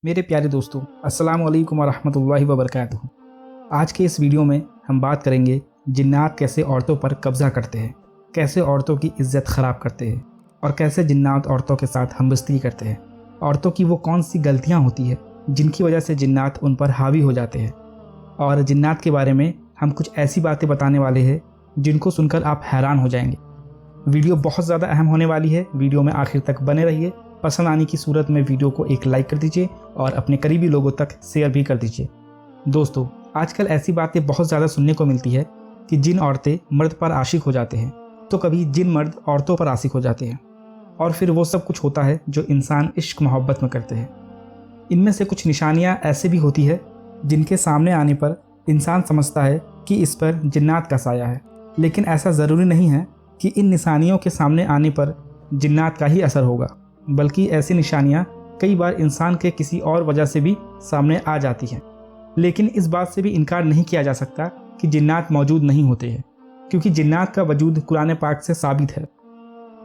میرے پیارے دوستوں، السلام علیکم ورحمۃ اللہ وبرکاتہ۔ آج کے اس ویڈیو میں ہم بات کریں گے جنات کیسے عورتوں پر قبضہ کرتے ہیں، کیسے عورتوں کی عزت خراب کرتے ہیں اور کیسے جنات عورتوں کے ساتھ ہمبستگی کرتے ہیں۔ عورتوں کی وہ کون سی غلطیاں ہوتی ہیں جن کی وجہ سے جنات ان پر حاوی ہو جاتے ہیں، اور جنات کے بارے میں ہم کچھ ایسی باتیں بتانے والے ہیں جن کو سن کر آپ حیران ہو جائیں گے۔ ویڈیو بہت زیادہ اہم ہونے والی ہے، ویڈیو میں آخر تک بنے رہیے۔ پسند آنے کی صورت میں ویڈیو کو ایک لائک کر دیجیے اور اپنے قریبی لوگوں تک شیئر بھی کر دیجیے۔ دوستو، آج کل ایسی باتیں بہت زیادہ سننے کو ملتی ہے کہ جن عورتیں مرد پر عاشق ہو جاتے ہیں تو کبھی جن مرد عورتوں پر عاشق ہو جاتے ہیں، اور پھر وہ سب کچھ ہوتا ہے جو انسان عشق محبت میں کرتے ہیں۔ ان میں سے کچھ نشانیاں ایسے بھی ہوتی ہے جن کے سامنے آنے پر انسان سمجھتا ہے کہ اس پر جنات کا سایہ ہے، لیکن ایسا ضروری نہیں ہے کہ ان نشانیوں کے سامنے آنے پر جنات کا ہی اثر ہوگا، بلکہ ایسی نشانیاں کئی بار انسان کے کسی اور وجہ سے بھی سامنے آ جاتی ہیں۔ لیکن اس بات سے بھی انکار نہیں کیا جا سکتا کہ جنات موجود نہیں ہوتے ہیں، کیونکہ جنات کا وجود قرآن پاک سے ثابت ہے۔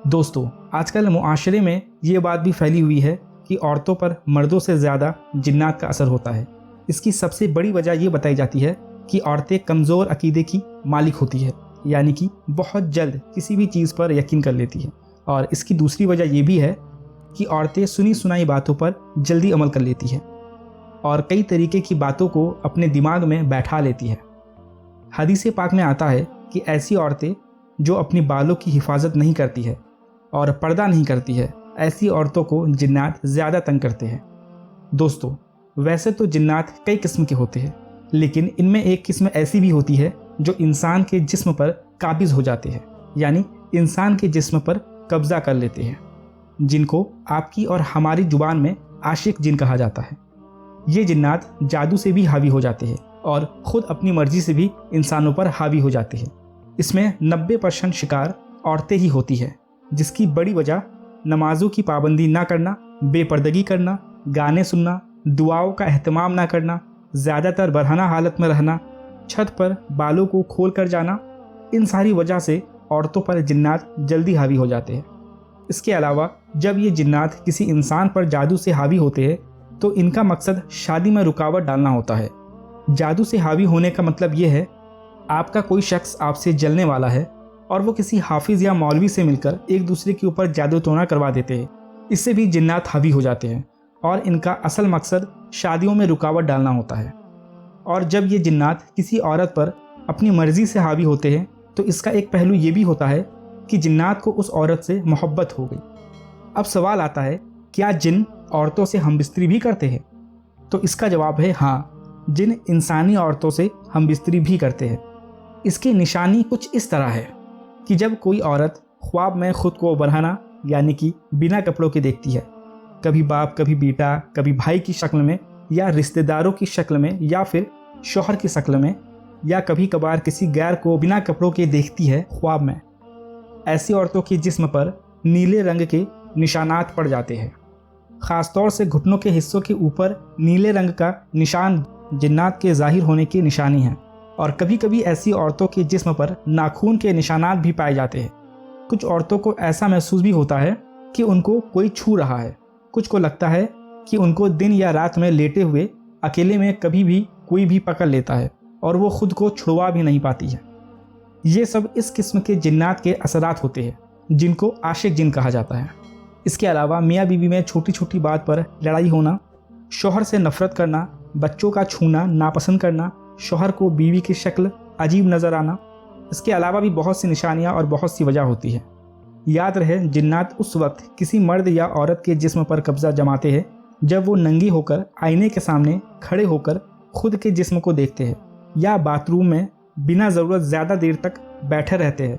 دوستو، آج کل معاشرے میں یہ بات بھی پھیلی ہوئی ہے کہ عورتوں پر مردوں سے زیادہ جنات کا اثر ہوتا ہے۔ اس کی سب سے بڑی وجہ یہ بتائی جاتی ہے کہ عورتیں کمزور عقیدے کی مالک ہوتی ہے، یعنی کہ بہت جلد کسی بھی چیز پر یقین کر لیتی ہے، اور اس کی دوسری وجہ یہ بھی ہے کہ عورتیں سنی سنائی باتوں پر جلدی عمل کر لیتی ہیں اور کئی طریقے کی باتوں کو اپنے دماغ میں بیٹھا لیتی ہے۔ حدیث پاک میں آتا ہے کہ ایسی عورتیں جو اپنی بالوں کی حفاظت نہیں کرتی ہے اور پردہ نہیں کرتی ہے، ایسی عورتوں کو جنات زیادہ تنگ کرتے ہیں۔ دوستو، ویسے تو جنات کئی قسم کے ہوتے ہیں، لیکن ان میں ایک قسم ایسی بھی ہوتی ہے جو انسان کے جسم پر قابض ہو جاتے ہیں، یعنی انسان کے جسم پر قبضہ کر لیتے ہیں، جن کو آپ کی اور ہماری زبان میں عاشق جن کہا جاتا ہے۔ یہ جنات جادو سے بھی حاوی ہو جاتے ہیں اور خود اپنی مرضی سے بھی انسانوں پر حاوی ہو جاتے ہیں۔ اس میں 90% شکار عورتیں ہی ہوتی ہیں، جس کی بڑی وجہ نمازوں کی پابندی نہ کرنا، بے پردگی کرنا، گانے سننا، دعاؤں کا اہتمام نہ کرنا، زیادہ تر برہنہ حالت میں رہنا، چھت پر بالوں کو کھول کر جانا، ان ساری وجہ سے عورتوں پر جنات جلدی حاوی ہو جاتے ہیں۔ اس کے علاوہ جب یہ جنات کسی انسان پر جادو سے حاوی ہوتے ہیں تو ان کا مقصد شادی میں رکاوٹ ڈالنا ہوتا ہے۔ جادو سے حاوی ہونے کا مطلب یہ ہے آپ کا کوئی شخص آپ سے جلنے والا ہے اور وہ کسی حافظ یا مولوی سے مل کر ایک دوسرے کے اوپر جادو ٹونا کروا دیتے ہیں۔ اس سے بھی جنات حاوی ہو جاتے ہیں اور ان کا اصل مقصد شادیوں میں رکاوٹ ڈالنا ہوتا ہے۔ اور جب یہ جنات کسی عورت پر اپنی مرضی سے حاوی ہوتے ہیں تو اس کا ایک پہلو یہ بھی ہوتا ہے کہ جنات کو اس عورت سے محبت ہو گئی۔ اب سوال آتا ہے، کیا جن عورتوں سے ہم بستری بھی کرتے ہیں؟ تو اس کا جواب ہے ہاں، جن انسانی عورتوں سے ہم بستری بھی کرتے ہیں۔ اس کی نشانی کچھ اس طرح ہے کہ جب کوئی عورت خواب میں خود کو برہنہ یعنی کہ بنا کپڑوں کے دیکھتی ہے، کبھی باپ، کبھی بیٹا، کبھی بھائی کی شکل میں، یا رشتہ داروں کی شکل میں، یا پھر شوہر کی شکل میں، یا کبھی کبھار کسی غیر کو بنا کپڑوں کے دیکھتی ہے خواب میں، ایسی عورتوں کے جسم پر نیلے رنگ کے نشانات پڑ جاتے ہیں۔ خاص طور سے گھٹنوں کے حصوں کے اوپر نیلے رنگ کا نشان جنات کے ظاہر ہونے کی نشانی ہے، اور کبھی کبھی ایسی عورتوں کے جسم پر ناخون کے نشانات بھی پائے جاتے ہیں۔ کچھ عورتوں کو ایسا محسوس بھی ہوتا ہے کہ ان کو کوئی چھو رہا ہے، کچھ کو لگتا ہے کہ ان کو دن یا رات میں لیٹے ہوئے اکیلے میں کبھی بھی کوئی بھی پکڑ لیتا ہے اور وہ خود کو چھڑوا بھی نہیں پاتی ہے۔ یہ سب اس قسم کے جنات کے اثرات ہوتے ہیں جن کو عاشق جن کہا جاتا ہے۔ اس کے علاوہ میاں بیوی میں چھوٹی چھوٹی بات پر لڑائی ہونا، شوہر سے نفرت کرنا، بچوں کا چھونا ناپسند کرنا، شوہر کو بیوی کی شکل عجیب نظر آنا، اس کے علاوہ بھی بہت سی نشانیاں اور بہت سی وجہ ہوتی ہے۔ یاد رہے، جنات اس وقت کسی مرد یا عورت کے جسم پر قبضہ جماتے ہیں جب وہ ننگی ہو کر آئینے کے سامنے کھڑے ہو کر خود کے جسم کو دیکھتے ہیں، یا باتھ روم میں بنا ضرورت زیادہ دیر تک بیٹھے رہتے ہیں،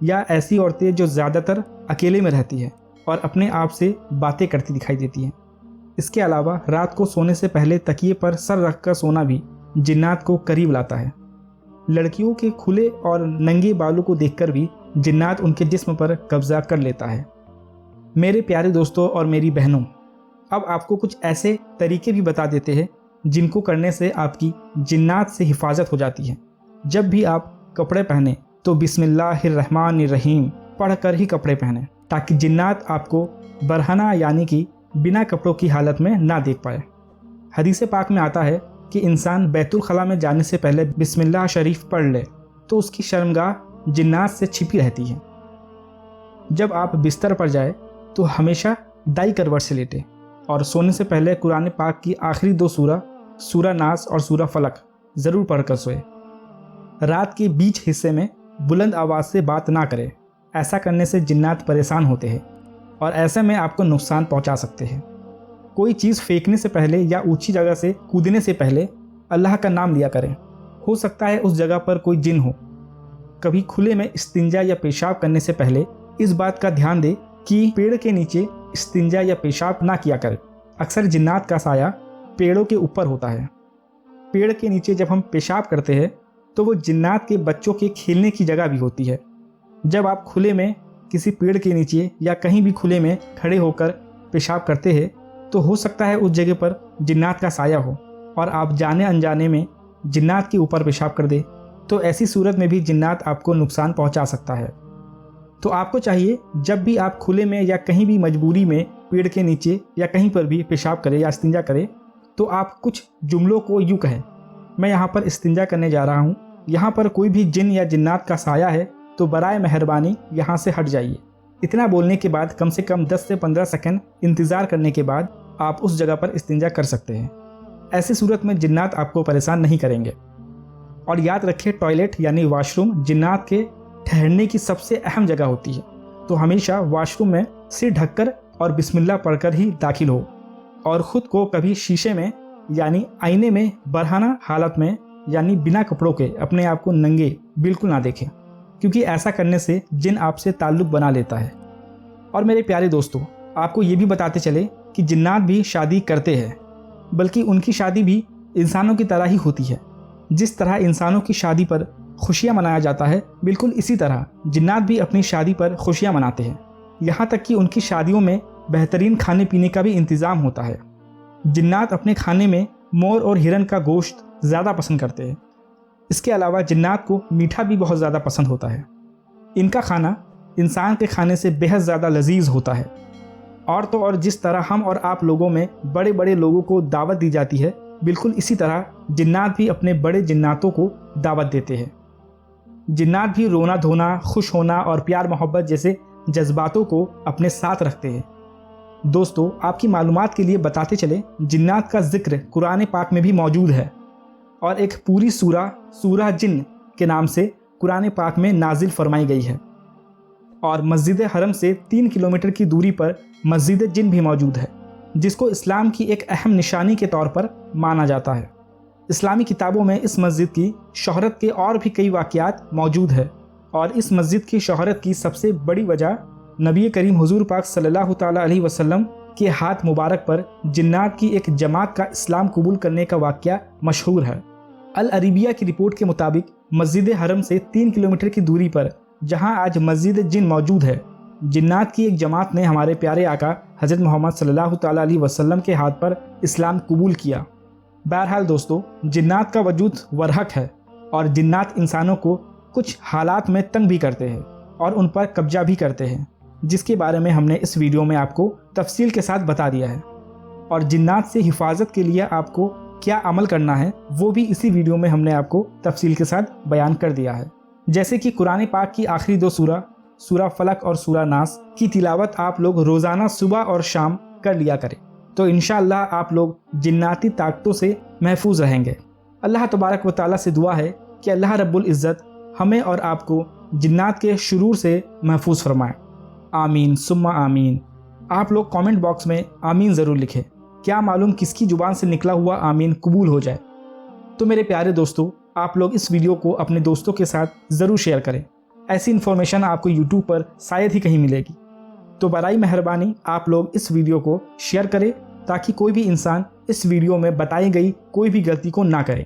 یا ایسی عورتیں جو زیادہ تر اکیلے میں رہتی ہیں اور اپنے آپ سے باتیں کرتی دکھائی دیتی ہیں۔ اس کے علاوہ رات کو سونے سے پہلے تکیے پر سر رکھ کر سونا بھی جنات کو قریب لاتا ہے۔ لڑکیوں کے کھلے اور ننگے بالوں کو دیکھ کر بھی جنات ان کے جسم پر قبضہ کر لیتا ہے۔ میرے پیارے دوستوں اور میری بہنوں، اب آپ کو کچھ ایسے طریقے بھی بتا دیتے ہیں جن کو کرنے سے آپ کی جنات سے حفاظت ہو جاتی ہے۔ جب بھی آپ کپڑے پہنیں تو بسم اللہ الرحمن الرحیم پڑھ کر ہی کپڑے پہنیں، تاکہ جنات آپ کو برہنہ یعنی کہ بنا کپڑوں کی حالت میں نہ دیکھ پائے۔ حدیث پاک میں آتا ہے کہ انسان بیت الخلاء میں جانے سے پہلے بسم اللہ شریف پڑھ لے تو اس کی شرمگاہ جنات سے چھپی رہتی ہے۔ جب آپ بستر پر جائے تو ہمیشہ دائیں کروٹ سے لیٹے اور سونے سے پہلے قرآن پاک کی آخری 2 سورہ ناس اور سورہ فلق ضرور پڑھ کر سوئے۔ رات کے بیچ حصے میں بلند آواز سے بات نہ کرے، ایسا کرنے سے جنات پریشان ہوتے ہیں اور ایسے میں آپ کو نقصان پہنچا سکتے ہیں۔ کوئی چیز پھینکنے سے پہلے یا اونچی جگہ سے کودنے سے پہلے اللہ کا نام لیا کریں، ہو سکتا ہے اس جگہ پر کوئی جن ہو۔ کبھی کھلے میں استنجا یا پیشاب کرنے سے پہلے اس بات کا دھیان دے کہ پیڑ کے نیچے استنجا یا پیشاب نہ کیا کرے۔ اکثر جنات کا سایہ پیڑوں کے اوپر ہوتا ہے۔ پیڑ کے نیچے جب ہم پیشاب کرتے ہیں تو وہ جنات کے بچوں کے کھیلنے کی جگہ بھی ہوتی ہے۔ جب آپ کھلے میں کسی پیڑ کے نیچے یا کہیں بھی کھلے میں کھڑے ہو کر پیشاب کرتے ہیں تو ہو سکتا ہے اس جگہ پر جنات کا سایہ ہو اور آپ جانے انجانے میں جنات کے اوپر پیشاب کر دے، تو ایسی صورت میں بھی جنات آپ کو نقصان پہنچا سکتا ہے۔ تو آپ کو چاہیے جب بھی آپ کھلے میں یا کہیں بھی مجبوری میں پیڑ کے نیچے یا کہیں پر بھی پیشاب کرے یا استنجا کرے تو آپ کچھ جملوں کو یوں کہیں: میں یہاں پر استنجا کرنے جا رہا ہوں، یہاں پر کوئی بھی جن یا جنات کا سایہ ہے تو برائے مہربانی یہاں سے ہٹ جائیے۔ اتنا بولنے کے بعد کم سے کم 10 سے 15 سیکنڈ انتظار کرنے کے بعد آپ اس جگہ پر استنجا کر سکتے ہیں۔ ایسی صورت میں جنات آپ کو پریشان نہیں کریں گے۔ اور یاد رکھیں، ٹوائلٹ یعنی واش روم جنات کے ٹھہرنے کی سب سے اہم جگہ ہوتی ہے، تو ہمیشہ واش روم میں سر ڈھک کر اور بسم اللہ پڑھ کر ہی داخل ہو، اور خود کو کبھی شیشے میں یعنی آئینے میں برہنہ حالت میں یعنی بنا کپڑوں کے اپنے آپ کو ننگے بالکل نہ دیکھیں، کیونکہ ایسا کرنے سے جن آپ سے تعلق بنا لیتا ہے۔ اور میرے پیارے دوستو، آپ کو یہ بھی بتاتے چلے کہ جنات بھی شادی کرتے ہیں، بلکہ ان کی شادی بھی انسانوں کی طرح ہی ہوتی ہے۔ جس طرح انسانوں کی شادی پر خوشیاں منایا جاتا ہے، بالکل اسی طرح جنات بھی اپنی شادی پر خوشیاں مناتے ہیں۔ یہاں تک کہ ان کی شادیوں میں بہترین کھانے پینے کا بھی انتظام ہوتا ہے۔ جنات اپنے کھانے میں مور اور ہرن کا گوشت زیادہ پسند کرتے ہیں۔ اس کے علاوہ جنات کو میٹھا بھی بہت زیادہ پسند ہوتا ہے۔ ان کا کھانا انسان کے کھانے سے بہت زیادہ لذیذ ہوتا ہے۔ اور تو اور جس طرح ہم اور آپ لوگوں میں بڑے بڑے لوگوں کو دعوت دی جاتی ہے، بالکل اسی طرح جنات بھی اپنے بڑے جناتوں کو دعوت دیتے ہیں۔ جنات بھی رونا دھونا، خوش ہونا اور پیار محبت جیسے جذباتوں کو اپنے ساتھ رکھتے ہیں۔ دوستو، آپ کی معلومات کے لیے بتاتے چلے، جنات کا ذکر قرآن پاک میں بھی موجود ہے، اور ایک پوری سورہ جن کے نام سے قرآن پاک میں نازل فرمائی گئی ہے۔ اور مسجد حرم سے 3 کلومیٹر کی دوری پر مسجد جن بھی موجود ہے، جس کو اسلام کی ایک اہم نشانی کے طور پر مانا جاتا ہے۔ اسلامی کتابوں میں اس مسجد کی شہرت کے اور بھی کئی واقعات موجود ہے، اور اس مسجد کی شہرت کی سب سے بڑی وجہ نبی کریم حضور پاک صلی اللہ تعالیٰ علیہ وسلم کے ہاتھ مبارک پر جنات کی ایک جماعت کا اسلام قبول کرنے کا واقعہ مشہور ہے۔ العربیہ کی رپورٹ کے مطابق مسجد حرم سے 3 کلومیٹر کی دوری پر جہاں آج مسجد جن موجود ہے، جنات کی ایک جماعت نے ہمارے پیارے آقا حضرت محمد صلی اللہ تعالیٰ علیہ وسلم کے ہاتھ پر اسلام قبول کیا۔ بہرحال دوستو، جنات کا وجود ورحق ہے، اور جنات انسانوں کو کچھ حالات میں تنگ بھی کرتے ہیں اور ان پر قبضہ بھی کرتے ہیں، جس کے بارے میں ہم نے اس ویڈیو میں آپ کو تفصیل کے ساتھ بتا دیا ہے۔ اور جنات سے حفاظت کے لیے آپ کو کیا عمل کرنا ہے وہ بھی اسی ویڈیو میں ہم نے آپ کو تفصیل کے ساتھ بیان کر دیا ہے، جیسے کہ قرآن پاک کی آخری 2 سورہ فلق اور سورہ ناس کی تلاوت آپ لوگ روزانہ صبح اور شام کر لیا کریں، تو انشاءاللہ آپ لوگ جناتی طاقتوں سے محفوظ رہیں گے۔ اللہ تبارک و تعالیٰ سے دعا ہے کہ اللہ رب العزت ہمیں اور آپ کو جنات کے شرور سے محفوظ فرمائے۔ آمین ثم آمین۔ آپ لوگ کامنٹ باکس میں آمین ضرور لکھیں، کیا معلوم کس کی زبان سے نکلا ہوا آمین قبول ہو جائے۔ تو میرے پیارے دوستو، آپ لوگ اس ویڈیو کو اپنے دوستوں کے ساتھ ضرور شیئر کریں۔ ایسی انفارمیشن آپ کو یوٹیوب پر شاید ہی کہیں ملے گی، تو برائے مہربانی آپ لوگ اس ویڈیو کو شیئر کریں تاکہ کوئی بھی انسان اس ویڈیو میں بتائی گئی کوئی بھی غلطی کو نہ کرے۔